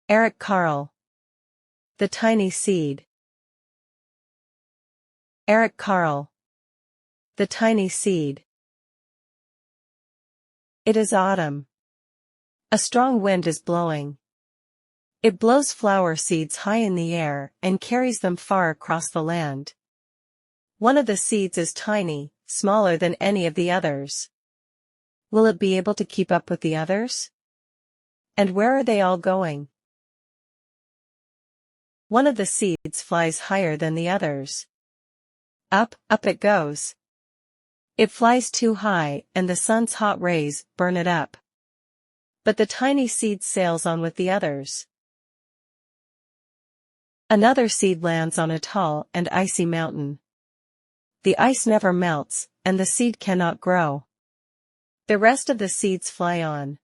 Eric Carle. The tiny seed. Eric Carle. The tiny seed. It is autumn. A strong wind is blowing. It blows flower seeds high in the air and carries them far across the land. One of the seeds is tiny, smaller than any of the others. Will it be able to keep up with the others? And where are they all going? One of the seeds flies higher than the others. Up, up it goes. It flies too high, and the sun's hot rays burn it up. But the tiny seed sails on with the others. Another seed lands on a tall and icy mountain. The ice never melts, and the seed cannot grow. The rest of the seeds fly on.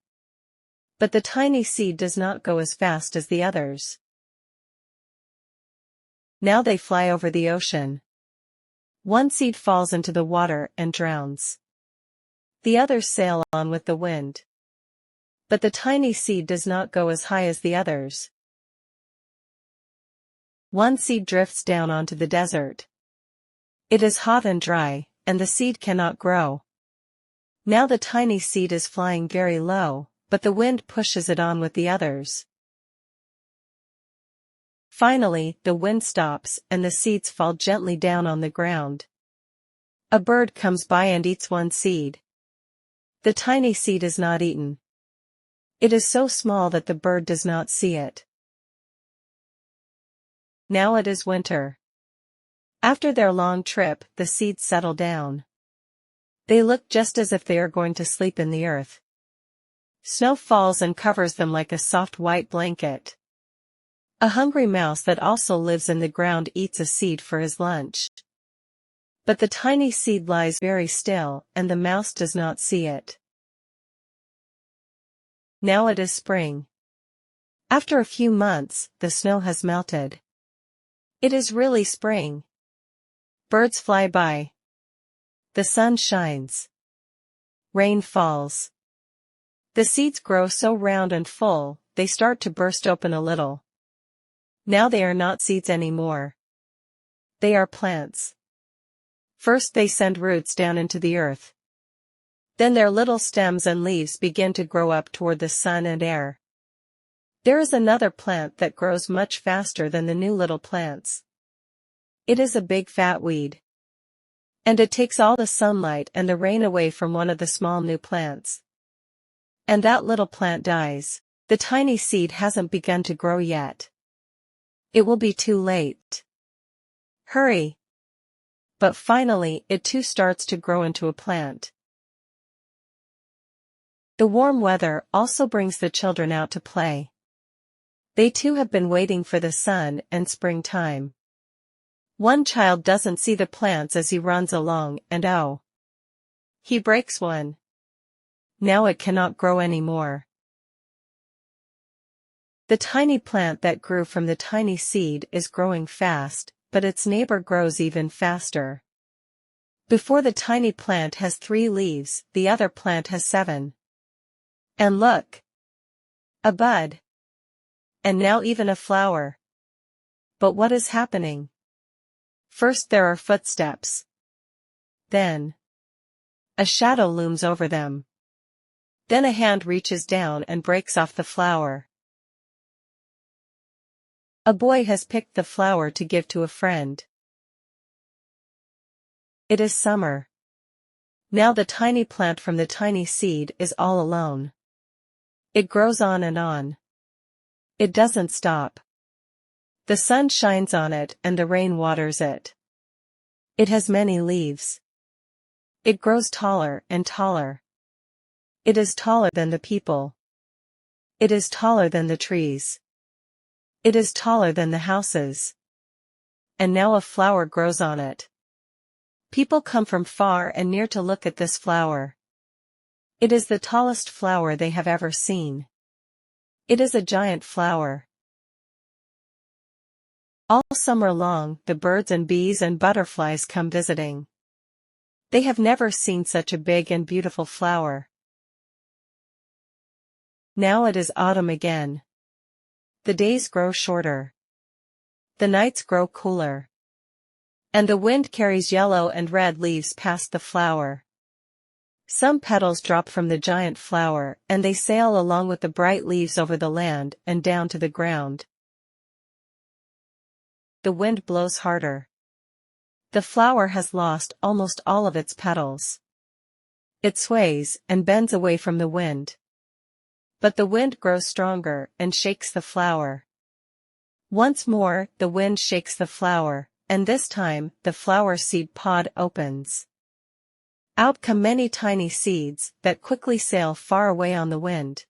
But the tiny seed does not go as fast as the others. Now they fly over the ocean. One seed falls into the water and drowns. The others sail on with the wind. But the tiny seed does not go as high as the others. One seed drifts down onto the desert. It is hot and dry, and the seed cannot grow. Now the tiny seed is flying very low, but the wind pushes it on with the others. Finally, the wind stops and the seeds fall gently down on the ground. A bird comes by and eats one seed. The tiny seed is not eaten. It is so small that the bird does not see it. Now it is winter. After their long trip, the seeds settle down. They look just as if they are going to sleep in the earth. Snow falls and covers them like a soft white blanket. A hungry mouse that also lives in the ground eats a seed for his lunch. But the tiny seed lies very still, and the mouse does not see it. Now it is spring. After a few months, the snow has melted. It is really spring. Birds fly by. The sun shines. Rain falls. The seeds grow so round and full, they start to burst open a little. Now they are not seeds anymore. They are plants. First they send roots down into the earth. Then their little stems and leaves begin to grow up toward the sun and air. There is another plant that grows much faster than the new little plants. It is a big fat weed. And it takes all the sunlight and the rain away from one of the small new plants. And that little plant dies. The tiny seed hasn't begun to grow yet. It will be too late. Hurry! But finally, it too starts to grow into a plant. The warm weather also brings the children out to play. They too have been waiting for the sun and springtime. One child doesn't see the plants as he runs along, and oh! He breaks one. Now it cannot grow anymore. The tiny plant that grew from the tiny seed is growing fast, but its neighbor grows even faster. Before the tiny plant has 3 leaves, the other plant has 7. And look! A bud. And now even a flower. But what is happening? First there are footsteps. Then a shadow looms over them. Then a hand reaches down and breaks off the flower. A boy has picked the flower to give to a friend. It is summer. Now the tiny plant from the tiny seed is all alone. It grows on and on. It doesn't stop. The sun shines on it and the rain waters it. It has many leaves. It grows taller and taller. It is taller than the people. It is taller than the trees. It is taller than the houses. And now a flower grows on it. People come from far and near to look at this flower. It is the tallest flower they have ever seen. It is a giant flower. All summer long, the birds and bees and butterflies come visiting. They have never seen such a big and beautiful flower. Now it is autumn again. The days grow shorter. The nights grow cooler. And the wind carries yellow and red leaves past the flower. Some petals drop from the giant flower, and they sail along with the bright leaves over the land and down to the ground. The wind blows harder. The flower has lost almost all of its petals. It sways and bends away from the wind. But the wind grows stronger and shakes the flower. Once more, the wind shakes the flower, and this time, the flower seed pod opens. Out come many tiny seeds that quickly sail far away on the wind.